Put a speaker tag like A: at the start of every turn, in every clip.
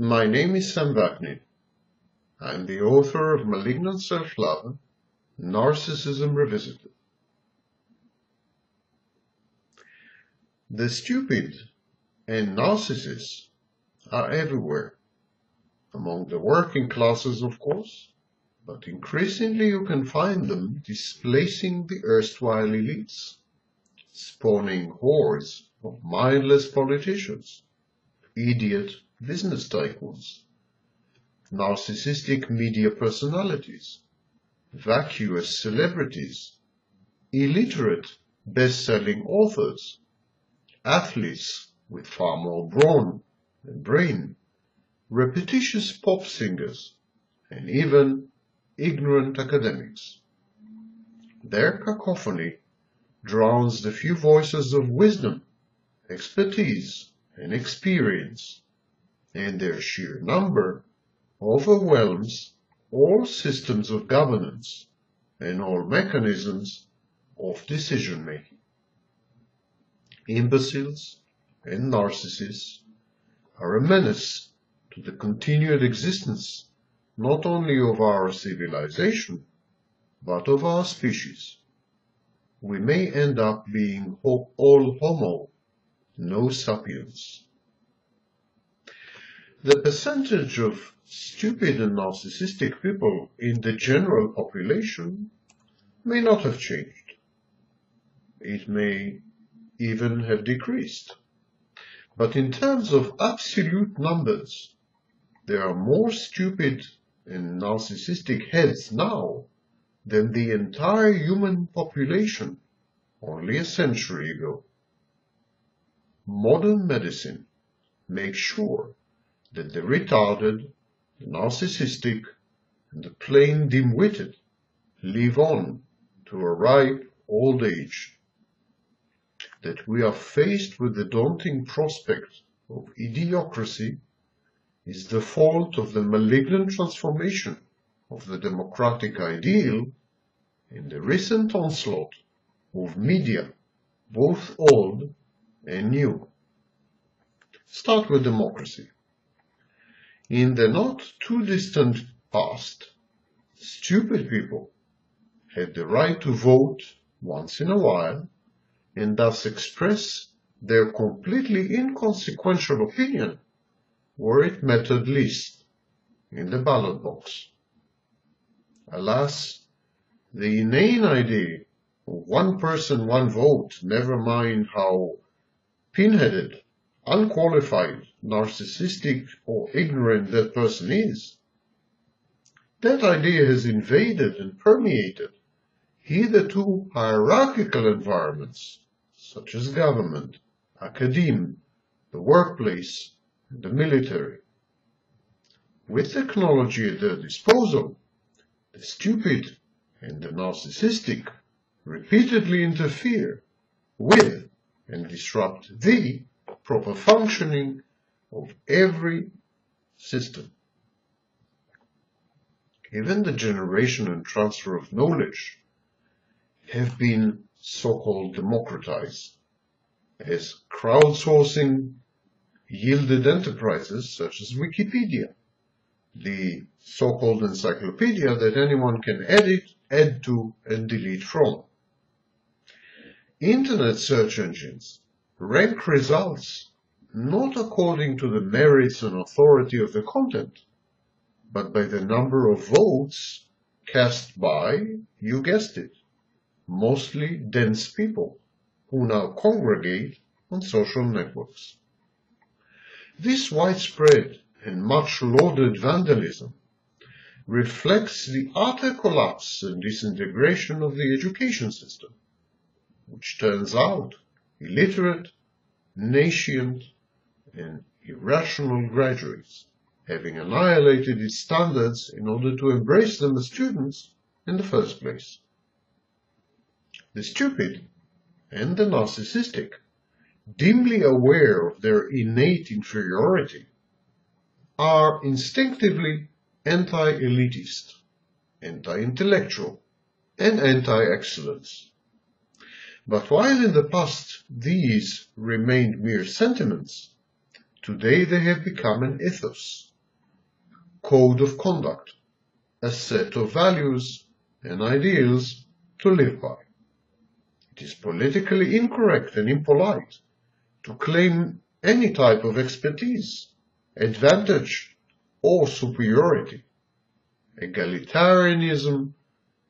A: My name is Sam Vaknin. I'm the author of Malignant Self-Love, Narcissism Revisited. The stupid and narcissists are everywhere, among the working classes of course, but increasingly you can find them displacing the erstwhile elites, spawning hordes of mindless politicians, idiot business tycoons, narcissistic media personalities, vacuous celebrities, illiterate best-selling authors, athletes with far more brawn than brain, repetitious pop singers, and even ignorant academics. Their cacophony drowns the few voices of wisdom, expertise, and experience, and their sheer number overwhelms all systems of governance and all mechanisms of decision-making. Imbeciles and narcissists are a menace to the continued existence not only of our civilization, but of our species. We may end up being all homo, no sapiens. The percentage of stupid and narcissistic people in the general population may not have changed. It may even have decreased. But in terms of absolute numbers, there are more stupid and narcissistic heads now than the entire human population only a century ago. Modern medicine makes sure that the retarded, the narcissistic, and the plain dim-witted live on to a ripe old age. That we are faced with the daunting prospect of idiocracy is the fault of the malignant transformation of the democratic ideal in the recent onslaught of media, both old and new. Start with democracy. In the not too distant past, stupid people had the right to vote once in a while and thus express their completely inconsequential opinion where it mattered least, in the ballot box. Alas, the inane idea of one person, one vote, never mind how pinheaded, unqualified, narcissistic, or ignorant that person is, that idea has invaded and permeated hitherto hierarchical environments such as government, academe, the workplace, and the military. With technology at their disposal, the stupid and the narcissistic repeatedly interfere with and disrupt the proper functioning of every system. Even the generation and transfer of knowledge have been so-called democratized, as crowdsourcing yielded enterprises such as Wikipedia, the so-called encyclopedia that anyone can edit, add to, and delete from. Internet search engines rank results not according to the merits and authority of the content, but by the number of votes cast by, you guessed it, mostly dense people who now congregate on social networks. This widespread and much lauded vandalism reflects the utter collapse and disintegration of the education system, which turns out illiterate, nascent, and irrational graduates, having annihilated its standards in order to embrace them as students in the first place. The stupid and the narcissistic, dimly aware of their innate inferiority, are instinctively anti-elitist, anti-intellectual, and anti-excellence. But while in the past these remained mere sentiments, today they have become an ethos, code of conduct, a set of values and ideals to live by. It is politically incorrect and impolite to claim any type of expertise, advantage, or superiority. Egalitarianism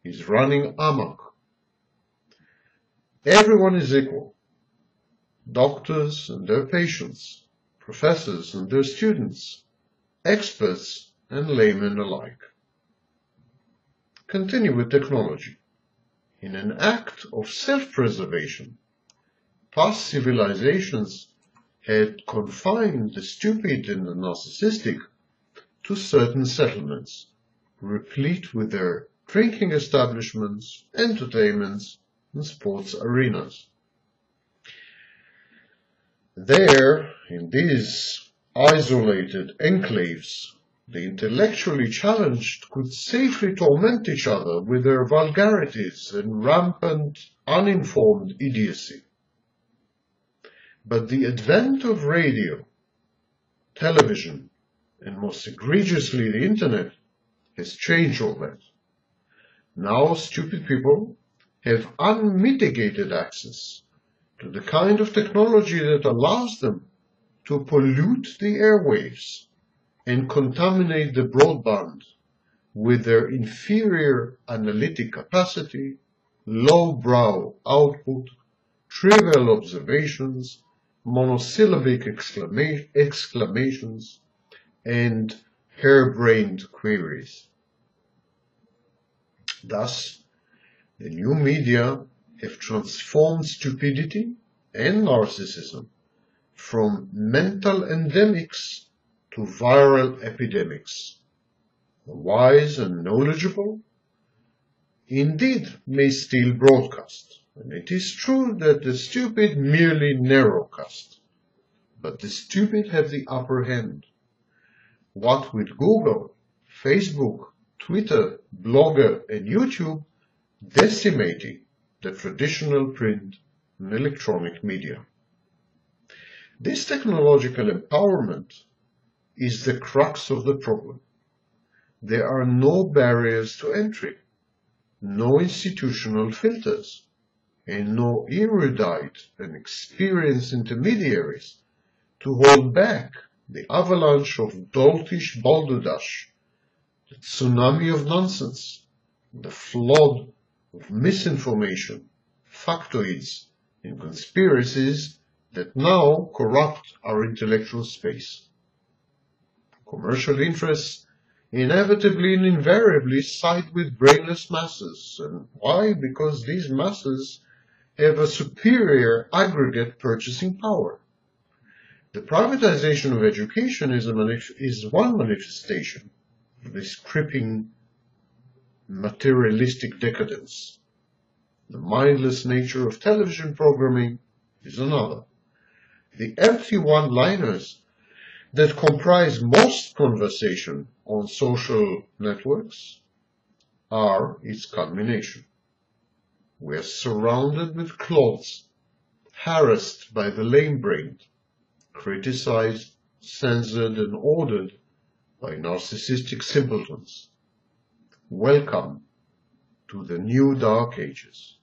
A: is running amok. Everyone is equal. Doctors and their patients, professors and their students, experts and laymen alike. Continue with technology. In an act of self-preservation, past civilizations had confined the stupid and the narcissistic to certain settlements, replete with their drinking establishments, entertainments, and sports arenas. There, in these isolated enclaves, the intellectually challenged could safely torment each other with their vulgarities and rampant, uninformed idiocy. But the advent of radio, television, and most egregiously the internet has changed all that. Now stupid people have unmitigated access to the kind of technology that allows them to pollute the airwaves and contaminate the broadband with their inferior analytic capacity, low-brow output, trivial observations, monosyllabic exclamations, and hair-brained queries. Thus, the new media have transformed stupidity and narcissism from mental endemics to viral epidemics. The wise and knowledgeable indeed may still broadcast, and it is true that the stupid merely narrowcast, but the stupid have the upper hand. What with Google, Facebook, Twitter, Blogger, and YouTube decimating the traditional print and electronic media. This technological empowerment is the crux of the problem. There are no barriers to entry, no institutional filters, and no erudite and experienced intermediaries to hold back the avalanche of doltish balderdash, the tsunami of nonsense, the flood of misinformation, factoids, and conspiracies that now corrupt our intellectual space. Commercial interests inevitably and invariably side with brainless masses. And why? Because these masses have a superior aggregate purchasing power. The privatization of education is one manifestation of this creeping materialistic decadence. The mindless nature of television programming is another. The empty one-liners that comprise most conversation on social networks are its culmination. We are surrounded with clods, harassed by the lame-brained, criticized, censored, and ordered by narcissistic simpletons. Welcome to the new dark ages.